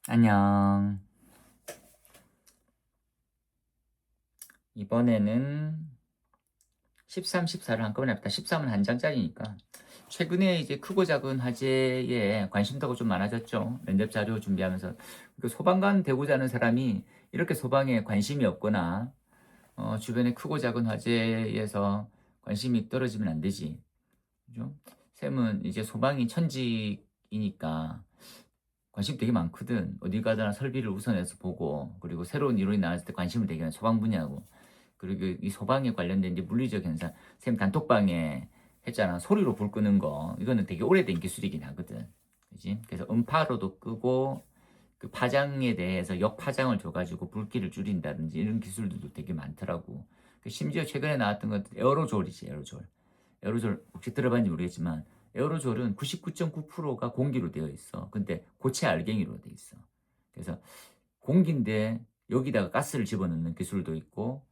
안녕. 이번에는 13, 14를 한꺼번에 합니다. 13은 한 장짜리니까. 최근에 이제 크고 작은 화제에 관심도가 좀 많아졌죠. 면접 자료 준비하면서. 그 소방관 되고자 하는 사람이 이렇게 소방에 관심이 없거나, 주변에 크고 작은 화제에서 관심이 떨어지면 안 되지. 그죠? 쌤은 이제 소방이 천직이니까 관심 되게 많거든. 어디 가더나 설비를 우선해서 보고, 그리고 새로운 이론이 나왔을 때 관심을 되게 많아. 소방 분야고. 그리고 이 소방에 관련된 이제 물리적 현상, 쌤 단톡방에 했잖아. 소리로 불 끄는 거. 이거는 되게 오래된 기술이긴 하거든. 그지? 그래서 음파로도 끄고, 그 파장에 대해서 역파장을 줘가지고 불길을 줄인다든지 이런 기술들도 되게 많더라고. 그 심지어 최근에 나왔던 건 에어로졸이지, 에어로졸. 에어로졸 혹시 들어봤는지 모르겠지만, 에어로졸은 99.9%가 공기로 되어 있어. 근데 고체 알갱이로 되어 있어. 그래서 공기인데 여기다가 가스를 집어넣는 기술도 있고,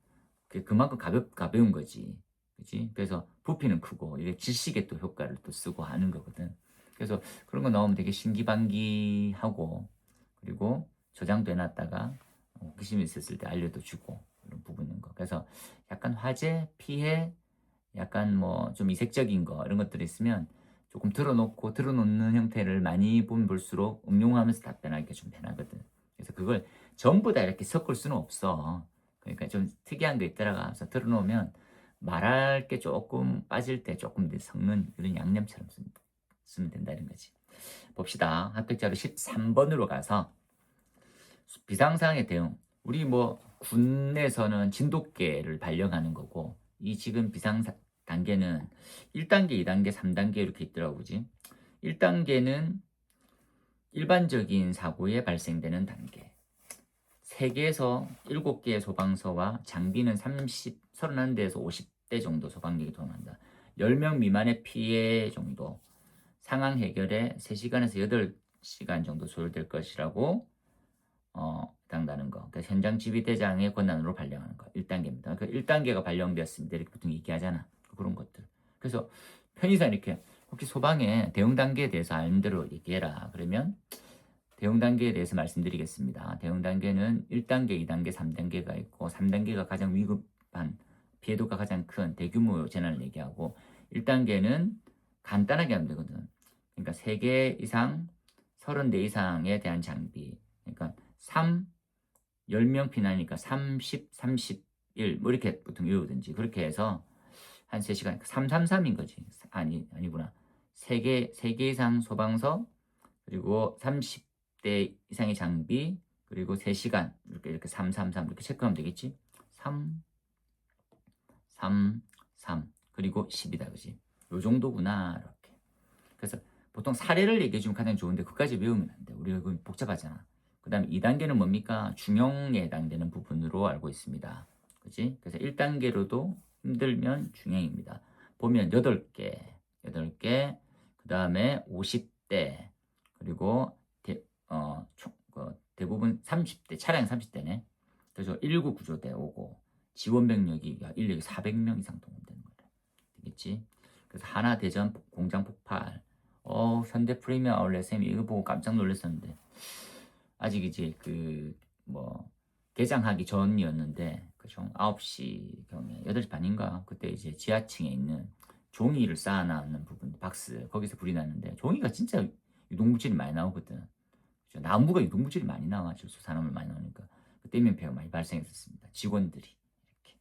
그만큼 가벼운 거지. 그치? 그래서 부피는 크고, 이게 질식에 또 효과를 또 쓰고 하는 거거든. 그래서 그런 거 나오면 되게 신기반기하고, 그리고 저장도 해놨다가, 호기심이 있었을 때 알려도 주고, 이런 부분인 거. 그래서 약간 화재, 피해, 약간 뭐 좀 이색적인 거, 이런 것들이 있으면 조금 들어놓는 형태를 많이 보면 볼수록 응용하면서 답변하기가 좀 편하거든. 그래서 그걸 전부 다 이렇게 섞을 수는 없어. 그러니까 좀 특이한 거 있더라가 들어놓으면 말할 게 조금 빠질 때 조금 더 섞는 이런 양념처럼 쓰면 된다는 거지. 봅시다. 합격자로 13번으로 가서 비상상황의 대응. 우리 뭐 군에서는 진돗개를 발령하는 거고, 이 지금 비상 단계는 1단계, 2단계, 3단계 이렇게 있더라고, 그지? 1단계는 일반적인 사고에 발생되는 단계. 3개에서 7개의 소방서와 장비는 31대에서 50대 정도 소방력이 동원한다. 10명 미만의 피해 정도. 상황 해결에 3시간에서 8시간 정도 소요될 것이라고 해당되는 거. 그러니까 현장 지휘대장의 권한으로 발령하는 거. 1단계입니다. 그 1단계가 발령되었습니다. 이렇게 보통 얘기하잖아. 그런 것들. 그래서 편의상 이렇게 혹시 소방의 대응 단계에 대해서 아는 대로 얘기해라. 그러면 대응 단계에 대해서 말씀드리겠습니다. 대응 단계는 1단계, 2단계, 3단계가 있고 3단계가 가장 위급한 피해도가 가장 큰 대규모 재난을 얘기하고 1단계는 간단하게 하면 되거든. 그러니까 3개 이상, 30대 이상에 대한 장비. 그러니까 3, 10명 피난이니까 30, 31, 뭐 이렇게 보통 외우든지 그렇게 해서 한 3시간, 333인 거지. 아니구나. 3개 이상 소방서, 그리고 30대 이상의 장비, 그리고 3시간, 이렇게 333, 이렇게 체크하면 되겠지? 3, 3, 3, 그리고 10이다, 그지? 요 정도구나, 이렇게. 그래서 보통 사례를 얘기해 주면 가장 좋은데, 그까지 외우면 안 돼. 우리가 그건 복잡하잖아. 그 다음에 2단계는 뭡니까? 중형에 해당되는 부분으로 알고 있습니다. 그지? 그래서 1단계로도 힘들면 중형입니다. 보면 8개, 그 다음에 50대, 그리고 대부분 30대, 차량 30대네. 그래서 1구 구조대 오고, 지원 병력이 인력이 400명 이상 동원되는 거다. 되겠지? 그래서 하나대전 공장 폭발, 현대 프리미엄 아울렛 쌤이 이거 보고 깜짝 놀랐었는데, 아직 이제 뭐 개장하기 전이었는데, 그죠? 9시 경에 8시 반인가 그때 이제 지하층에 있는 종이를 쌓아놨는 부분, 박스 거기서 불이 났는데, 종이가 진짜 유독물질이 많이 나오거든. 그죠? 나무가 유독물질이 많이 나와. 질소산화물 많이 나오니까 그때 인명피해가 많이 발생했었습니다. 직원들이 이렇게.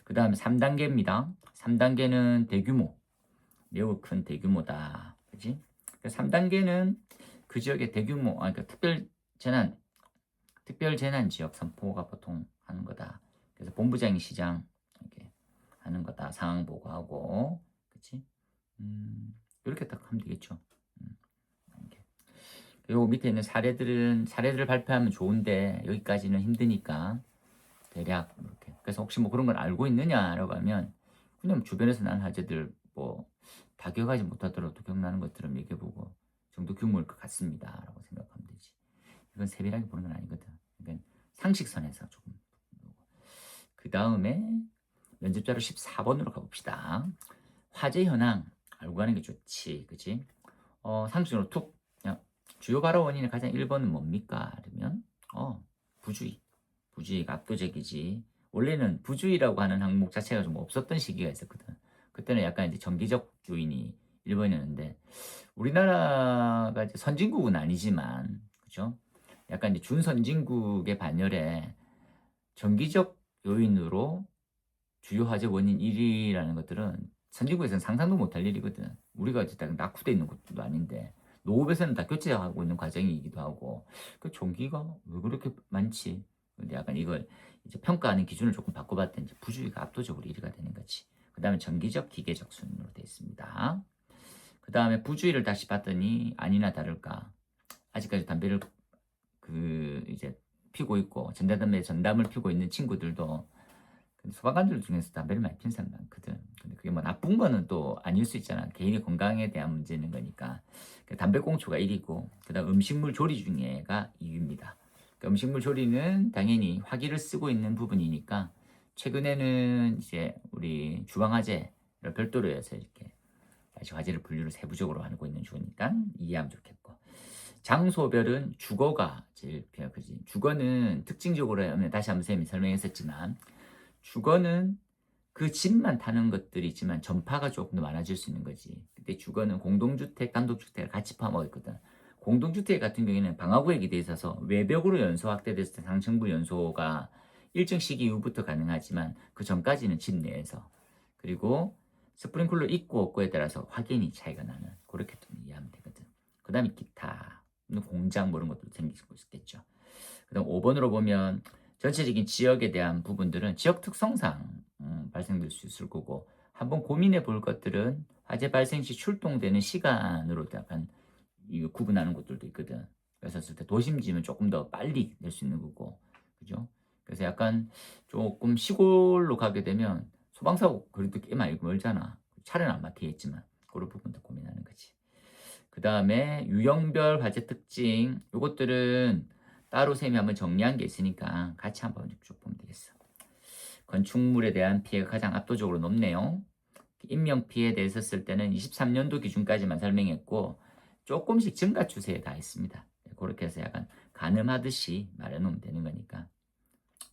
그 다음에 3단계입니다. 3단계는 대규모, 매우 큰 대규모다. 그지? 3단계는 그 지역의 대규모, 그러니까 특별 재난 지역 선포가 보통 하는 거다. 그래서 본부장이 시장 이렇게 하는 거다. 상황 보고하고, 그치? 이렇게 딱 하면 되겠죠. 이렇게. 그리고 밑에 있는 사례들을 발표하면 좋은데 여기까지는 힘드니까 대략 이렇게. 그래서 혹시 뭐 그런 걸 알고 있느냐라고 하면 그냥 주변에서 난 화제들 뭐 다 기억하지 못하더라도 기억나는 것들은 얘기해보고 정도 규모일 것 같습니다라고 생각하면 되지. 이건 세밀하게 보는 건 아니거든. 그러니까 상식선에서 조금. 그 다음에 면접자로 14번으로 가봅시다. 화재 현황 알고 가는 게 좋지, 그지? 상식적으로 툭 그냥 주요 발화 원인의 가장 1번은 뭡니까? 그러면 부주의. 부주의가 압도적이지. 원래는 부주의라고 하는 항목 자체가 좀 없었던 시기가 있었거든. 그때는 약간 이제 정기적 요인이 1번이었는데 우리나라가 이제 선진국은 아니지만 그죠? 약간 이제 준선진국의 반열에 정기적 요인으로 주요 화재 원인 1위라는 것들은 선진국에서는 상상도 못할 일이거든. 우리가 이제 딱 낙후돼 있는 것도 아닌데 노업에서는 다 교체하고 있는 과정이기도 하고 그 종기가 왜 그렇게 많지? 근데 약간 이걸 이제 평가하는 기준을 조금 바꿔봤더니 이제 부주의가 압도적으로 1위가 되는 거지. 그 다음에 정기적, 기계적 순으로 되어 있습니다. 그 다음에 부주의를 다시 봤더니 아니나 다를까 아직까지 담배를 이제 피고 있고 전자담배 전담을 피고 있는 친구들도 소방관들 중에서 담배를 많이 피는 사람 많거든. 근데 그게 뭐 나쁜 거는 또 아닐 수 있잖아. 개인의 건강에 대한 문제는 거니까. 담배 꽁초가 1위고, 그다음 음식물 조리 중에가 2위입니다. 음식물 조리는 당연히 화기를 쓰고 있는 부분이니까 최근에는 이제 우리 주방 화재를 별도로 해서 이렇게 다시 화재를 분류를 세부적으로 하고 있는 중이니까 이해하면 좋겠고. 장소별은 주거가 제일 그지. 주거는 특징적으로 하면 다시 한번 선생님이 설명했었지만 주거는 그 집만 타는 것들이 있지만 전파가 조금 더 많아질 수 있는 거지. 근데 주거는 공동주택, 단독주택을 같이 포함하고 있거든. 공동주택 같은 경우에는 방화구역이 돼 있어서 외벽으로 연소 확대됐을 때 상층부 연소가 일정 시기 이후부터 가능하지만 그 전까지는 집 내에서. 그리고 스프링클러 있고 없고에 따라서 확연히 차이가 나는 그렇게 좀 이해하면 되거든. 그 다음에 기타, 공장 뭐 이런 것도 생길 수 있겠죠. 그 다음 5번으로 보면 전체적인 지역에 대한 부분들은 지역 특성상 발생될 수 있을 거고 한번 고민해 볼 것들은 화재 발생 시 출동되는 시간으로 약간 이거 구분하는 것들도 있거든. 그래서 쓸 때 도심지면 조금 더 빨리 될 수 있는 거고, 그죠? 그래서 약간 조금 시골로 가게 되면 소방사고 그래도 꽤 많이 멀잖아. 차례는 안 막히겠지만 그런 부분도 고민하는 거지. 그 다음에 유형별 화재 특징 요것들은 따로 쌤이 한번 정리한 게 있으니까 같이 한번 쭉 보면 되겠어. 건축물에 대한 피해가 가장 압도적으로 높네요. 인명피해에 대해서 쓸 때는 23년도 기준까지만 설명했고 조금씩 증가 추세에 다 있습니다. 그렇게 해서 약간 가늠하듯이 말해놓으면 되는 거니까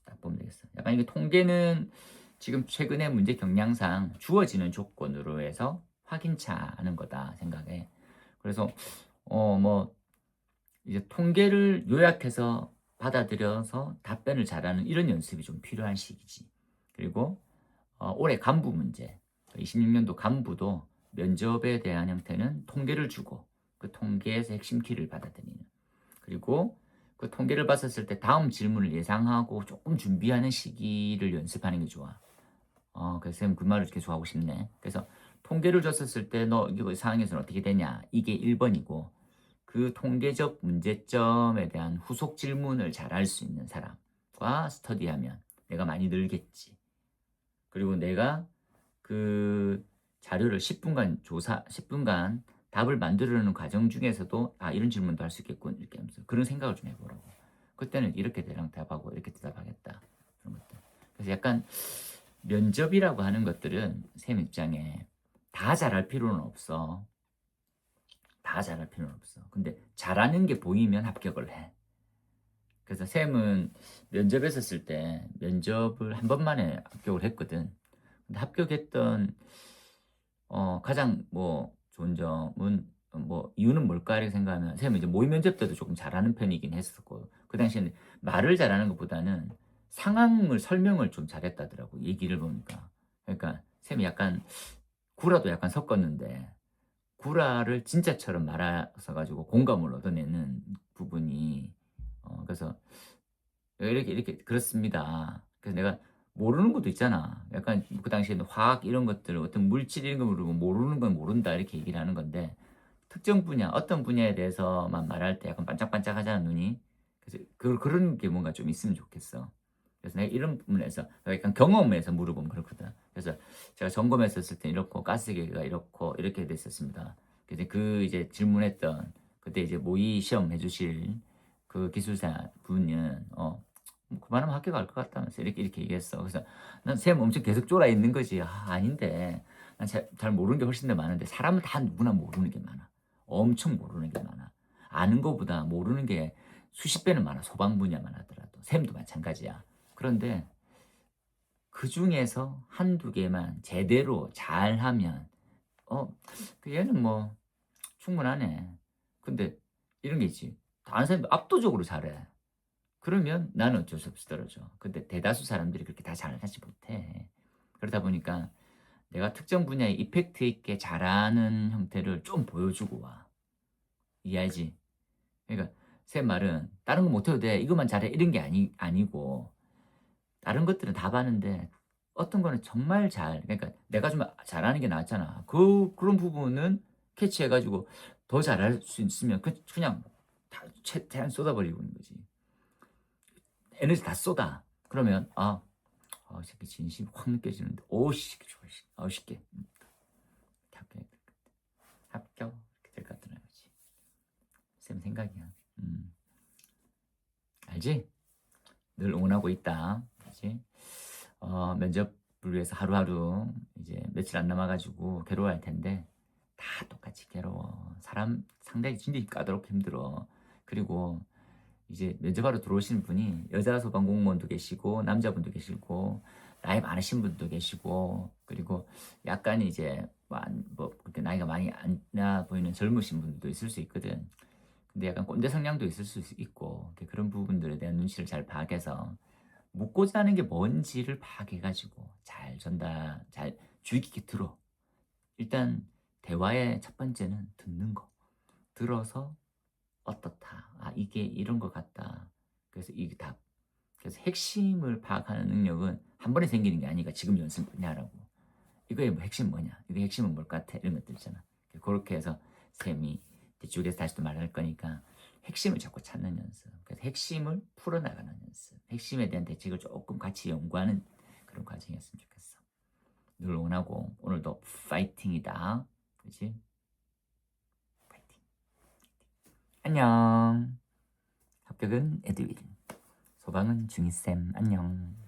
딱 보면 되겠어. 약간 이게 통계는 지금 최근에 문제 경향상 주어지는 조건으로 해서 확인차 하는 거다 생각해. 그래서 뭐 이제 통계를 요약해서 받아들여서 답변을 잘하는 이런 연습이 좀 필요한 시기지. 그리고 올해 간부 문제, 26년도 간부도 면접에 대한 형태는 통계를 주고 그 통계에서 핵심 키를 받아들이는. 그리고 그 통계를 봤었을 때 다음 질문을 예상하고 조금 준비하는 시기를 연습하는 게 좋아. 그래서 쌤 그 말을 계속 하고 싶네. 그래서 통계를 줬었을 때 너 이거 상황에서는 어떻게 되냐? 이게 1번이고 그 통계적 문제점에 대한 후속 질문을 잘 할 수 있는 사람과 스터디하면 내가 많이 늘겠지. 그리고 내가 그 자료를 10분간 답을 만들어내는 과정 중에서도 이런 질문도 할 수 있겠군 이렇게 하면서 그런 생각을 좀 해보라고. 그때는 이렇게 대랑 답하고 이렇게 대답하겠다 그런 것들. 그래서 약간 면접이라고 하는 것들은 쌤 입장에 다 잘할 필요는 없어. 다 잘할 필요는 없어. 근데 잘하는 게 보이면 합격을 해. 그래서 쌤은 면접에서 쓸 때 면접을 한 번만에 합격을 했거든. 근데 합격했던 가장 뭐 좋은 점은 뭐 이유는 뭘까 이렇게 생각하면 쌤은 이제 모의 면접 때도 조금 잘하는 편이긴 했었고 그 당시에는 말을 잘하는 것보다는 상황을 설명을 좀 잘했다더라고 얘기를 보니까. 그러니까 쌤이 약간 구라도 약간 섞었는데 구라를 진짜처럼 말아서 가지고 공감을 얻어내는 부분이 그래서 이렇게 그렇습니다. 그래서 내가 모르는 것도 있잖아. 약간 그 당시에는 화학 이런 것들 어떤 물질 이런 거 모르고 모르는 건 모른다 이렇게 얘기를 하는 건데 특정 분야 어떤 분야에 대해서만 말할 때 약간 반짝반짝하잖아 눈이. 그래서 그런 게 뭔가 좀 있으면 좋겠어. 그래서 내가 이런 부분에서 약간 경험에서 물어보면 그렇거든. 그래서 제가 점검했었을 때 이렇고 가스계가 이렇고 이렇게 됐었습니다. 그래서 이제 질문했던 그때 이제 모의 시험 해주실 그 기술사 분은 뭐 그만하면 학교 갈 것 같다면서 이렇게 얘기했어. 그래서 난 쌤 엄청 계속 쫄아 있는 거지. 아닌데 난 잘 모르는 게 훨씬 더 많은데 사람은 다 누구나 모르는 게 많아. 엄청 모르는 게 많아. 아는 것보다 모르는 게 수십 배는 많아. 소방 분야만 하더라도. 쌤도 마찬가지야. 그런데 그중에서 한두 개만 제대로 잘하면 얘는 뭐 충분하네. 근데 이런 게 있지. 다른 사람이 압도적으로 잘해. 그러면 나는 어쩔 수 없이 떨어져. 근데 대다수 사람들이 그렇게 다 잘하지 못해. 그러다 보니까 내가 특정 분야에 이펙트 있게 잘하는 형태를 좀 보여주고 와. 이해하지? 그러니까 쌤 말은 다른 거 못해도 돼. 이것만 잘해. 이런 게 아니고 다른 것들은 다 봤는데 어떤 거는 정말 그러니까 내가 좀 잘하는 게 낫잖아. 그런 부분은 캐치해 가지고 더 잘할 수 있으면 그냥 다 최대한 쏟아버리고 있는 거지. 에너지 다 쏟아. 그러면 이 새끼 진심이 확 느껴지는데 씨 좋아 씨. 쉽게. 합격 이렇게 될 것 같더라 그지. 쌤 생각이야. 알지? 늘 응원하고 있다. 그지? 면접을 위해서 하루하루 이제 며칠 안 남아가지고 괴로워할 텐데 다 똑같이 괴로워. 사람 상당히 진짜 까다롭게 힘들어. 그리고 이제 면접하러 들어오시는 분이 여자 소방공무원도 계시고 남자분도 계시고 나이 많으신 분도 계시고 그리고 약간 이제 뭐 그렇게 나이가 많이 안 나 보이는 젊으신 분도 있을 수 있거든. 근데 약간 꼰대 성향도 있을 수 있고 그런 부분들에 대한 눈치를 잘 파악해서 묻고자 하는 게 뭔지를 파악해가지고 잘 주의 깊게 들어. 일단 대화의 첫 번째는 듣는 거. 들어서 어떻다. 이게 이런 것 같다. 그래서 이게 답. 그래서 핵심을 파악하는 능력은 한 번에 생기는 게 아니니까 지금 연습하냐라고. 이거의 뭐 핵심 뭐냐? 이거 핵심은 뭘 같아? 이런 것들 있잖아. 그렇게 해서 쌤이 뒤쪽에서 다시 또 말할 거니까 핵심을 자꾸 찾는 연습. 그래서 핵심을 풀어나가는 연습. 핵심에 대한 대책을 조금 같이 연구하는 그런 과정이었으면 좋겠어. 늘 원하고 오늘도 파이팅이다. 그렇지? 파이팅. 안녕. 합격은 에드윈. 소방은 중이쌤. 안녕.